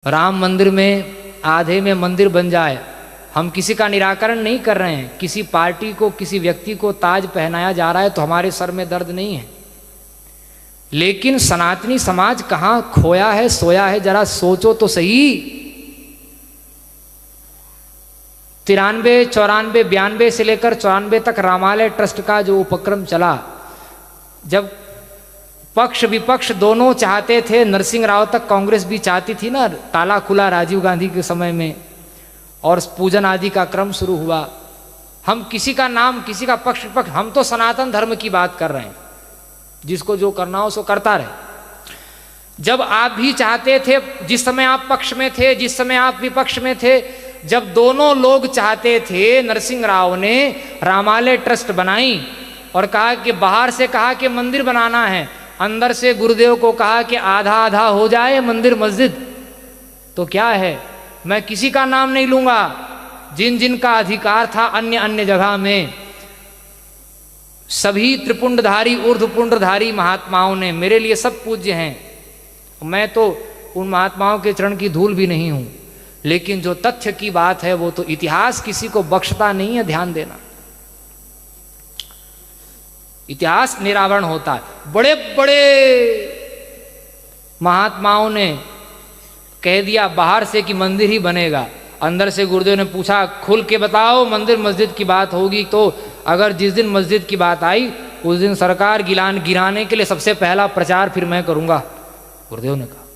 राम मंदिर में आधे में मंदिर बन जाए, हम किसी का निराकरण नहीं कर रहे हैं। किसी पार्टी को, किसी व्यक्ति को ताज पहनाया जा रहा है तो हमारे सर में दर्द नहीं है, लेकिन सनातनी समाज कहाँ खोया है, सोया है, जरा सोचो तो सही। 93, 94, 92 से लेकर 94 तक रामालय ट्रस्ट का जो उपक्रम चला, जब पक्ष विपक्ष दोनों चाहते थे, नरसिंह राव तक कांग्रेस भी चाहती थी ना, ताला खुला राजीव गांधी के समय में और पूजन आदि का क्रम शुरू हुआ। हम किसी का नाम, किसी का पक्ष विपक्ष, हम तो सनातन धर्म की बात कर रहे हैं, जिसको जो करना हो सो करता रहे। जब आप भी चाहते थे, जिस समय आप पक्ष में थे, जिस समय आप विपक्ष में थे, जब दोनों लोग चाहते थे, नरसिंह राव ने रामालय ट्रस्ट बनाई और कहा कि बाहर से कहा कि मंदिर बनाना है, अंदर से गुरुदेव को कहा कि आधा आधा हो जाए मंदिर मस्जिद। तो क्या है, मैं किसी का नाम नहीं लूंगा, जिन जिन का अधिकार था अन्य अन्य जगह में, सभी त्रिपुंडधारी ऊर्ध्वपुंडधारी महात्माओं ने, मेरे लिए सब पूज्य हैं, मैं तो उन महात्माओं के चरण की धूल भी नहीं हूं, लेकिन जो तथ्य की बात है वो तो इतिहास किसी को बख्शता नहीं है, ध्यान देना। इतिहास निरावरण होता है। बड़े बड़े महात्माओं ने कह दिया बाहर से कि मंदिर ही बनेगा, अंदर से गुरुदेव ने पूछा खुल के बताओ मंदिर मस्जिद की बात होगी तो अगर जिस दिन मस्जिद की बात आई उस दिन सरकार गिराने के लिए सबसे पहला प्रचार फिर मैं करूंगा, गुरुदेव ने कहा।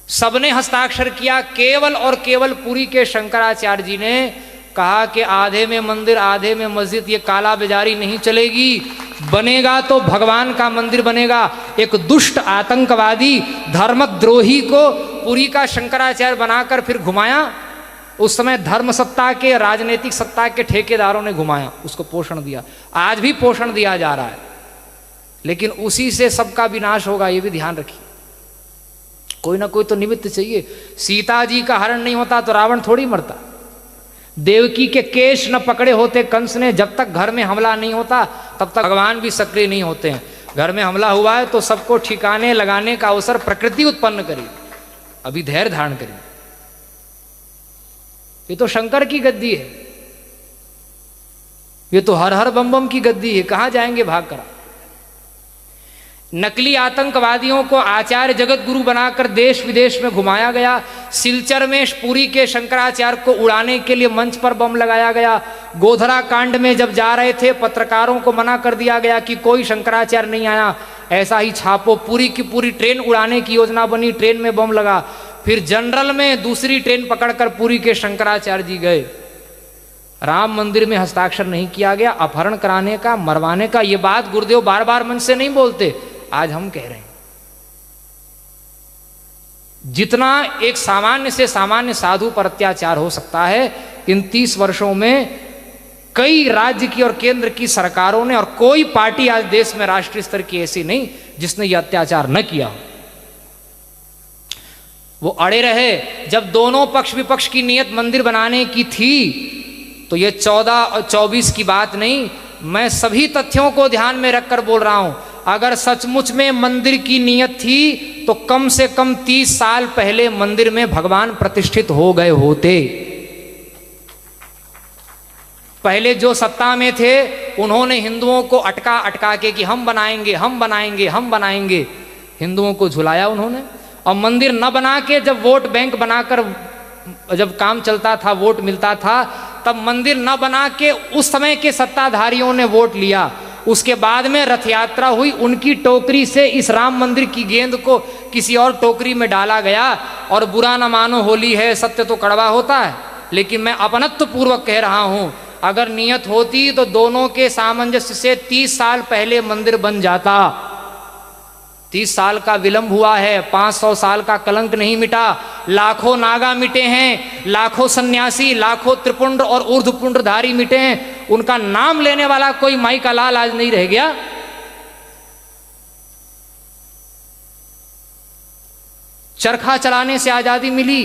सबने हस्ताक्षर किया, केवल और केवल पुरी के शंकराचार्य जी ने कहा कि आधे में मंदिर आधे में मस्जिद, ये काला बाजारी नहीं चलेगी, बनेगा तो भगवान का मंदिर बनेगा। एक दुष्ट आतंकवादी धर्मद्रोही को पुरी का शंकराचार्य बनाकर फिर घुमाया। उस समय धर्म सत्ता के, राजनीतिक सत्ता के ठेकेदारों ने घुमाया, उसको पोषण दिया, आज भी पोषण दिया जा रहा है, लेकिन उसी से सबका विनाश होगा, ये भी ध्यान रखिए। कोई ना कोई तो निमित्त चाहिए। सीता जी का हरण नहीं होता तो रावण थोड़ी मरता, देवकी के केश न पकड़े होते कंस ने, जब तक घर में हमला नहीं होता तब तक भगवान भी सक्रिय नहीं होते हैं। घर में हमला हुआ है तो सबको ठिकाने लगाने का अवसर प्रकृति उत्पन्न करी, अभी धैर्य धारण करिए। ये तो शंकर की गद्दी है, ये तो हर हर बम बम की गद्दी है, कहां जाएंगे भाग कर। नकली आतंकवादियों को आचार्य जगत गुरु बनाकर देश विदेश में घुमाया गया। सिलचर में पुरी के शंकराचार्य को उड़ाने के लिए मंच पर बम लगाया गया। गोधरा कांड में जब जा रहे थे पत्रकारों को मना कर दिया गया कि कोई शंकराचार्य नहीं आया, ऐसा ही छापो। पूरी की पूरी ट्रेन उड़ाने की योजना बनी, ट्रेन में बम लगा। फिर जनरल में दूसरी ट्रेन पकड़कर पुरी के शंकराचार्य जी गए। राम मंदिर में हस्ताक्षर नहीं किया गया, अपहरण कराने का, मरवाने का। ये बात गुरुदेव बार बार मन से नहीं बोलते, आज हम कह रहे हैं। जितना एक सामान्य से सामान्य साधु पर अत्याचार हो सकता है, इन 30 वर्षों में कई राज्य की और केंद्र की सरकारों ने, और कोई पार्टी आज देश में राष्ट्रीय स्तर की ऐसी नहीं जिसने यह अत्याचार न किया। वो अड़े रहे। जब दोनों पक्ष विपक्ष की नियत मंदिर बनाने की थी तो ये 14 और 24 की बात नहीं, मैं सभी तथ्यों को ध्यान में रखकर बोल रहा हूं। अगर सचमुच में मंदिर की नियत थी तो कम से कम 30 साल पहले मंदिर में भगवान प्रतिष्ठित हो गए होते। पहले जो सत्ता में थे उन्होंने हिंदुओं को अटका के कि हम बनाएंगे, हम बनाएंगे, हम बनाएंगे, हिंदुओं को झुलाया उन्होंने। और मंदिर न बना के जब वोट बैंक बनाकर जब काम चलता था, वोट मिलता था, तब मंदिर न बना के उस समय के सत्ताधारियों ने वोट लिया। उसके बाद में रथ यात्रा हुई, उनकी टोकरी से इस राम मंदिर की गेंद को किसी और टोकरी में डाला गया। और बुरा न मानो, होली है, सत्य तो कड़वा होता है, लेकिन मैं अपनत्व पूर्वक कह रहा हूं, अगर नियत होती तो दोनों के सामंजस्य से 30 साल पहले मंदिर बन जाता। 30 साल का विलंब हुआ है, 500 साल का कलंक नहीं मिटा। लाखों नागा मिटे हैं, लाखों सन्यासी, लाखों त्रिपुंड और ऊर्ध्वपुंडधारी मिटे हैं, उनका नाम लेने वाला कोई माई का लाल आज नहीं रह गया। चरखा चलाने से आजादी मिली,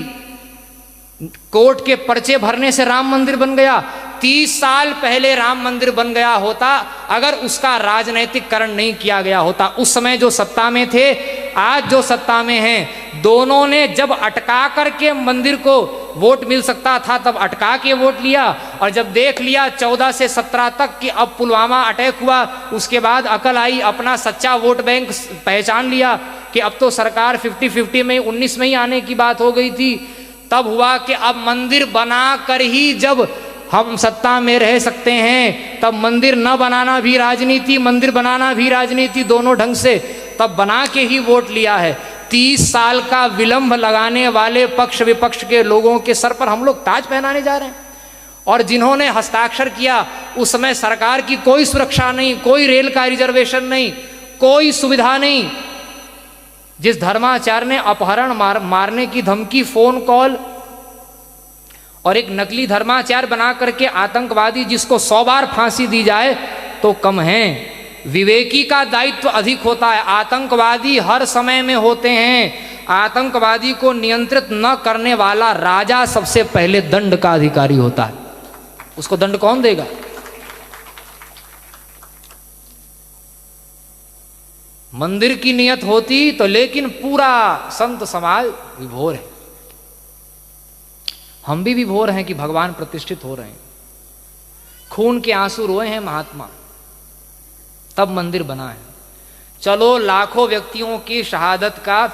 कोर्ट के पर्चे भरने से राम मंदिर बन गया। 30 साल पहले राम मंदिर बन गया होता अगर उसका राजनैतिककरण नहीं किया गया होता। उस समय जो सत्ता में थे आज जो सत्ता में हैं, दोनों ने जब अटका करके मंदिर को वोट मिल सकता था तब अटका के वोट लिया, और जब देख लिया 14 से 17 तक कि अब पुलवामा अटैक हुआ, उसके बाद अकल आई, अपना सच्चा वोट बैंक पहचान लिया कि अब तो सरकार 50-50 में 19 में ही आने की बात हो गई थी। तब हुआ कि अब मंदिर बना कर ही जब हम सत्ता में रह सकते हैं, तब मंदिर न बनाना भी राजनीति, मंदिर बनाना भी राजनीति, दोनों ढंग से तब बना के ही वोट लिया है। 30 साल का विलंब लगाने वाले पक्ष विपक्ष के लोगों के सर पर हम लोग ताज पहनाने जा रहे हैं। और जिन्होंने हस्ताक्षर किया उस समय सरकार की कोई सुरक्षा नहीं, कोई रेल का रिजर्वेशन नहीं, कोई सुविधा नहीं। जिस धर्माचार्य ने अपहरण मारने की धमकी, फोन कॉल और एक नकली धर्माचार्य बना करके आतंकवादी जिसको 100 बार फांसी दी जाए तो कम है। विवेकी का दायित्व अधिक होता है। आतंकवादी हर समय में होते हैं। आतंकवादी को नियंत्रित न करने वाला राजा सबसे पहले दंड का अधिकारी होता है। उसको दंड कौन देगा? मंदिर की नियत होती तो, लेकिन पूरा संत समाज विभोर है। हम भी विभोर हैं कि भगवान प्रतिष्ठित हो रहे हैं। खून के आंसू रोए हैं महात्मा, तब मंदिर बना है। चलो लाखों व्यक्तियों की शहादत का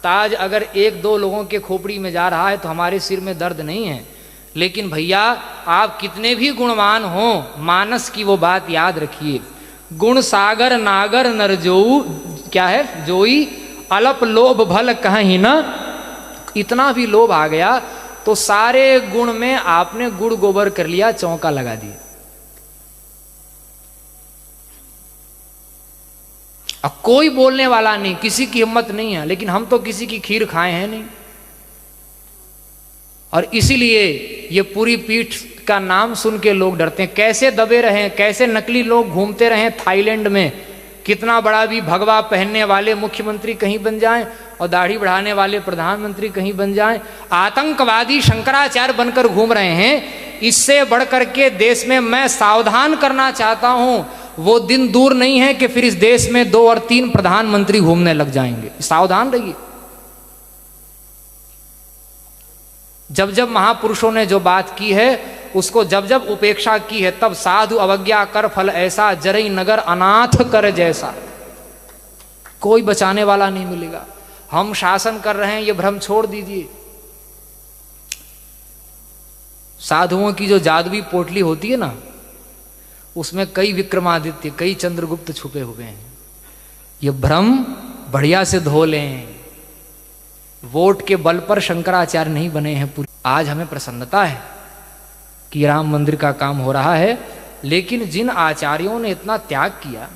ताज अगर 1-2 लोगों के खोपड़ी में जा रहा है तो हमारे सिर में दर्द नहीं है। लेकिन भैया आप कितने भी गुणवान हो, मानस की वो बात याद रखिए, गुण सागर नागर नरजोऊ, क्या है, जोई अलप लोभ भल कहीं न। इतना भी लोभ आ गया तो सारे गुण में आपने गुड़ गोबर कर लिया, चौंका लगा दिया। अब कोई बोलने वाला नहीं, किसी की हिम्मत नहीं है। लेकिन हम तो किसी की खीर खाए हैं नहीं, और इसीलिए ये पूरी पीठ का नाम सुन के लोग डरते हैं। कैसे दबे रहे, कैसे नकली लोग घूमते रहे थाईलैंड में, कितना बड़ा भी भगवा पहनने वाले मुख्यमंत्री कहीं बन जाएं और दाढ़ी बढ़ाने वाले प्रधानमंत्री कहीं बन जाएं। आतंकवादी शंकराचार्य बनकर घूम रहे हैं। इससे बढ़कर के देश में मैं सावधान करना चाहता हूं, वो दिन दूर नहीं है कि फिर इस देश में 2 और 3 प्रधानमंत्री घूमने लग जाएंगे। सावधान रहिए। जब जब महापुरुषों ने जो बात की है उसको जब जब उपेक्षा की है, तब साधु अवज्ञा कर फल ऐसा, जरई नगर अनाथ कर जैसा। कोई बचाने वाला नहीं मिलेगा। हम शासन कर रहे हैं ये भ्रम छोड़ दीजिए। साधुओं की जो जादुई पोटली होती है ना, उसमें कई विक्रमादित्य, कई चंद्रगुप्त छुपे हुए हैं। ये भ्रम बढ़िया से धो लें। वोट के बल पर शंकराचार्य नहीं बने हैं पूरी। आज हमें प्रसन्नता है कि राम मंदिर का काम हो रहा है, लेकिन जिन आचार्यों ने इतना त्याग किया,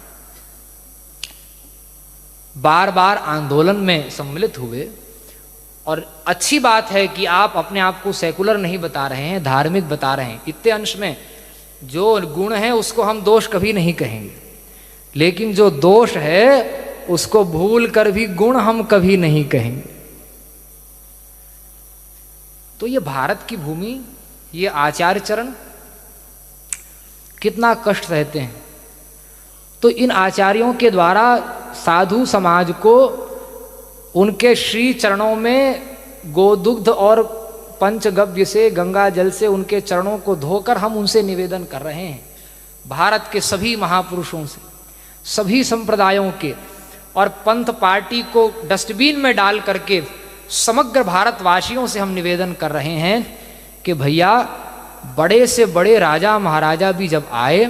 बार बार आंदोलन में सम्मिलित हुए, और अच्छी बात है कि आप अपने आप को सेकुलर नहीं बता रहे हैं, धार्मिक बता रहे हैं। इतने अंश में जो गुण है उसको हम दोष कभी नहीं कहेंगे, लेकिन जो दोष है उसको भूल कर भी गुण हम कभी नहीं कहेंगे। तो ये भारत की भूमि, ये आचार्य चरण कितना कष्ट सहते हैं। तो इन आचार्यों के द्वारा साधु समाज को उनके श्री चरणों में गोदुग्ध और पंचगव्य से, गंगा जल से उनके चरणों को धोकर हम उनसे निवेदन कर रहे हैं। भारत के सभी महापुरुषों से, सभी संप्रदायों के, और पंथ पार्टी को डस्टबिन में डाल करके समग्र भारतवासियों से हम निवेदन कर रहे हैं कि भैया बड़े से बड़े राजा महाराजा भी जब आए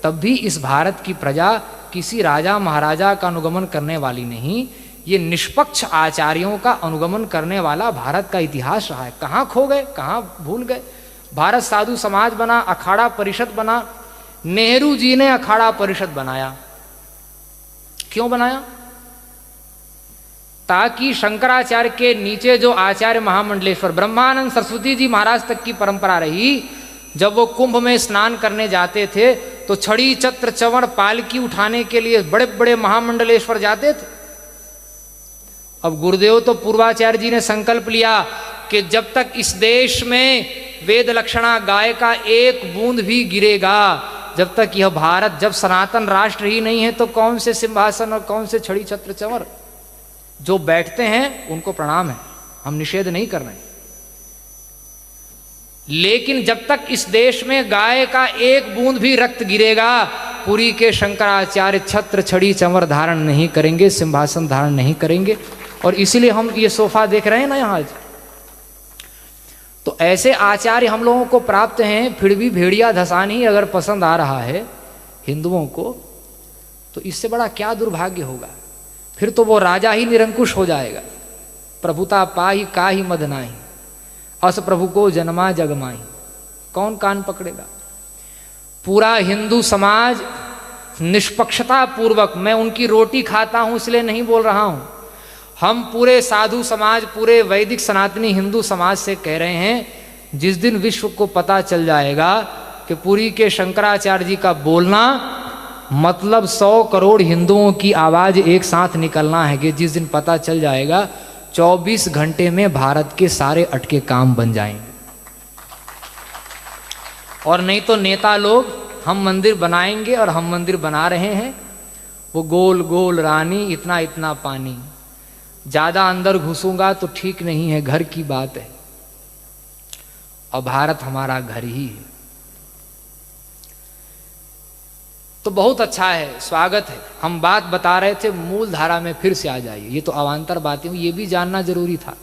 तब भी इस भारत की प्रजा किसी राजा महाराजा का अनुगमन करने वाली नहीं, ये निष्पक्ष आचार्यों का अनुगमन करने वाला भारत का इतिहास रहा है। कहाँ खो गए, कहाँ भूल गए। भारत साधु समाज बना, अखाड़ा परिषद बना। नेहरू जी ने अखाड़ा परिषद बनाया। क्यों बनाया? ताकि शंकराचार्य के नीचे जो आचार्य महामंडलेश्वर, ब्रह्मानंद सरस्वती जी महाराज तक की परंपरा रही, जब वो कुंभ में स्नान करने जाते थे तो छड़ी छत्र चवड़ पालकी उठाने के लिए बड़े बड़े महामंडलेश्वर जाते थे। अब गुरुदेव तो पूर्वाचार्य जी ने संकल्प लिया कि जब तक इस देश में वेद लक्षणा गाय का एक बूंद भी गिरेगा, जब तक यह भारत, जब सनातन राष्ट्र ही नहीं है तो कौन से सिंहासन और कौन से छड़ी छत्र चंवर। जो बैठते हैं उनको प्रणाम है, हम निषेध नहीं कर रहे हैं। लेकिन जब तक इस देश में गाय का एक बूंद भी रक्त गिरेगा, पुरी के शंकराचार्य छत्र छड़ी चंवर धारण नहीं करेंगे, सिंहासन धारण नहीं करेंगे। और इसीलिए हम ये सोफा देख रहे हैं ना यहाँ आज। तो ऐसे आचार्य हम लोगों को प्राप्त हैं, फिर भी भेड़िया धसान ही अगर पसंद आ रहा है हिंदुओं को, तो इससे बड़ा क्या दुर्भाग्य होगा। फिर तो वो राजा ही निरंकुश हो जाएगा। प्रभुता पाही काहि मद नाही, अस प्रभु को जन्मा जगमाही। कौन कान पकड़ेगा। पूरा हिंदू समाज निष्पक्षता पूर्वक, मैं उनकी रोटी खाता हूं इसलिए नहीं बोल रहा हूं, हम पूरे साधु समाज, पूरे वैदिक सनातनी हिंदू समाज से कह रहे हैं, जिस दिन विश्व को पता चल जाएगा कि पुरी के शंकराचार्य जी का बोलना मतलब 100 करोड़ हिंदुओं की आवाज एक साथ निकलना है, कि जिस दिन पता चल जाएगा 24 घंटे में भारत के सारे अटके काम बन जाएंगे। और नहीं तो नेता लोग हम मंदिर बनाएंगे, और हम मंदिर बना रहे हैं, वो गोल गोल रानी इतना इतना पानी, ज्यादा अंदर घुसूंगा तो ठीक नहीं है, घर की बात है। और भारत हमारा घर ही है। तो बहुत अच्छा है, स्वागत है। हम बात बता रहे थे, मूल धारा में फिर से आ जाइए। ये तो अवान्तर बातें, ये भी जानना जरूरी था।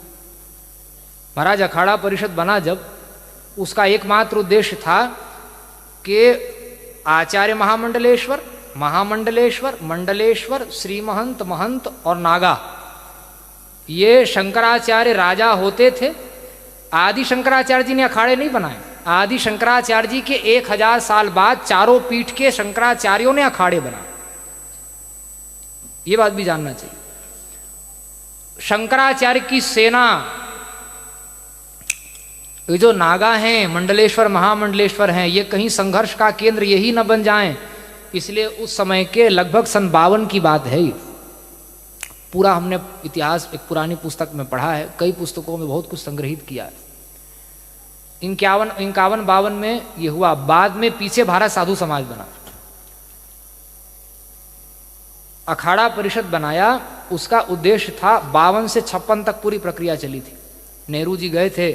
महाराज अखाड़ा परिषद बना जब, उसका एकमात्र उद्देश्य था कि आचार्य महामंडलेश्वर, महामंडलेश्वर, मंडलेश्वर, श्री महंत, महंत और नागा, ये शंकराचार्य राजा होते थे। आदि शंकराचार्य जी ने अखाड़े नहीं बनाए। आदि शंकराचार्य जी के 1000 साल बाद चारों पीठ के शंकराचार्यों ने अखाड़े बनाए। ये बात भी जानना चाहिए। शंकराचार्य की सेना, ये जो नागा हैं, मंडलेश्वर, महामंडलेश्वर हैं, ये कहीं संघर्ष का केंद्र यही न बन जाएं, इसलिए उस समय के लगभग सन 52 की बात है। पूरा हमने इतिहास एक पुरानी पुस्तक में पढ़ा है, कई पुस्तकों में बहुत कुछ संग्रहित किया है। 51-52 में ये हुआ। बाद में पीछे भारत साधु समाज बना, अखाड़ा परिषद बनाया। उसका उद्देश्य था, 52 से 56 तक पूरी प्रक्रिया चली थी। नेहरू जी गए थे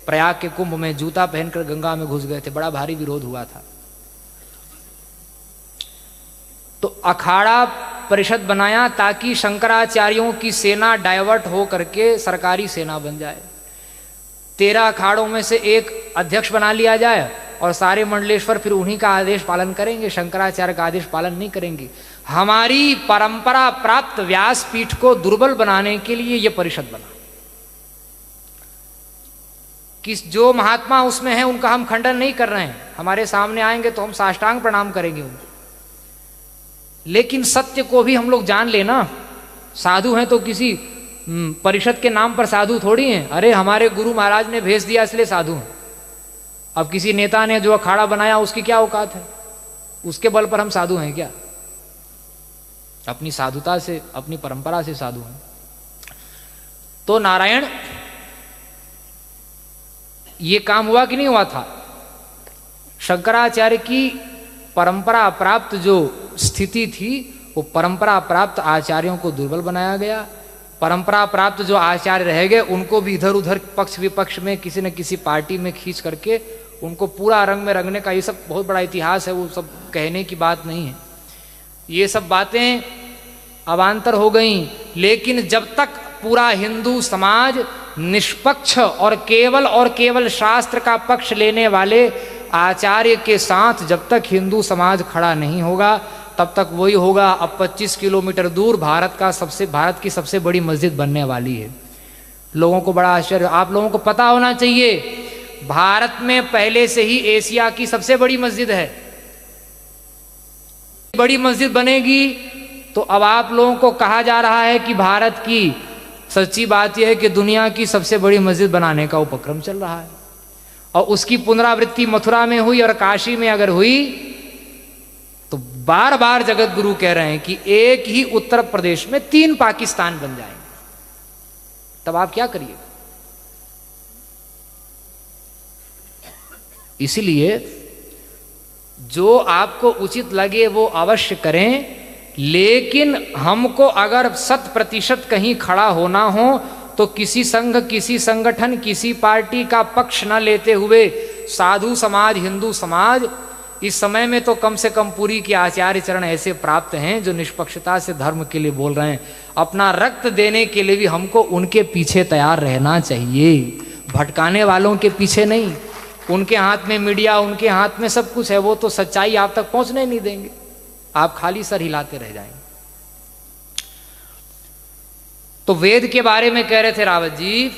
प्रयाग के कुंभ में, जूता पहनकर गंगा में घुस गए थे, बड़ा भारी विरोध हुआ था। तो अखाड़ा परिषद बनाया ताकि शंकराचार्यों की सेना डाइवर्ट हो करके सरकारी सेना बन जाए। 13 अखाड़ों में से एक अध्यक्ष बना लिया जाए, और सारे मंडलेश्वर फिर उन्हीं का आदेश पालन करेंगे, शंकराचार्य का आदेश पालन नहीं करेंगे। हमारी परंपरा प्राप्त व्यासपीठ को दुर्बल बनाने के लिए यह परिषद बना। किस जो महात्मा उसमें हैं उनका हम खंडन नहीं कर रहे हैं, हमारे सामने आएंगे तो हम साष्टांग प्रणाम करेंगे उनको। लेकिन सत्य को भी हम लोग जान लेना। साधु हैं तो किसी परिषद के नाम पर साधु थोड़ी हैं। अरे हमारे गुरु महाराज ने भेज दिया इसलिए साधु हैं। अब किसी नेता ने जो अखाड़ा बनाया उसकी क्या औकात है, उसके बल पर हम साधु हैं क्या? अपनी साधुता से, अपनी परंपरा से साधु हैं। तो नारायण, ये काम हुआ कि नहीं हुआ था? शंकराचार्य की परंपरा प्राप्त जो स्थिति थी, वो परंपरा प्राप्त आचार्यों को दुर्बल बनाया गया। परंपरा प्राप्त जो आचार्य रह गए उनको भी इधर उधर पक्ष विपक्ष में किसी न किसी पार्टी में खींच करके उनको पूरा रंग में रंगने का, ये सब बहुत बड़ा इतिहास है, वो सब कहने की बात नहीं है। ये सब बातें अवान्तर हो गई। लेकिन जब तक पूरा हिंदू समाज निष्पक्ष और केवल शास्त्र का पक्ष लेने वाले आचार्य के साथ जब तक हिंदू समाज खड़ा नहीं होगा, तब तक वही होगा। अब 25 किलोमीटर दूर भारत की सबसे बड़ी मस्जिद बनने वाली है। लोगों को बड़ा आश्चर्य, आप लोगों को पता होना चाहिए, भारत में पहले से ही एशिया की सबसे बड़ी मस्जिद है। बड़ी मस्जिद बनेगी तो अब आप लोगों को कहा जा रहा है कि भारत की, सच्ची बात यह है कि दुनिया की सबसे बड़ी मस्जिद बनाने का उपक्रम चल रहा है। और उसकी पुनरावृत्ति मथुरा में हुई और काशी में अगर हुई तो बार बार जगत गुरु कह रहे हैं कि एक ही उत्तर प्रदेश में 3 पाकिस्तान बन जाएंगे। तब आप क्या करिए? इसलिए जो आपको उचित लगे वो अवश्य करें, लेकिन हमको अगर 100% कहीं खड़ा होना हो तो किसी संघ, किसी संगठन, किसी पार्टी का पक्ष न लेते हुए साधु समाज, हिंदू समाज, इस समय में तो कम से कम पुरी के आचार्य चरण ऐसे प्राप्त हैं जो निष्पक्षता से धर्म के लिए बोल रहे हैं। अपना रक्त देने के लिए भी हमको उनके पीछे तैयार रहना चाहिए, भटकाने वालों के पीछे नहीं। उनके हाथ में मीडिया, उनके हाथ में सब कुछ है, वो तो सच्चाई आप तक पहुंचने नहीं देंगे, आप खाली सर हिलाते रह जाएंगे। तो वेद के बारे में कह रहे थे रावत जी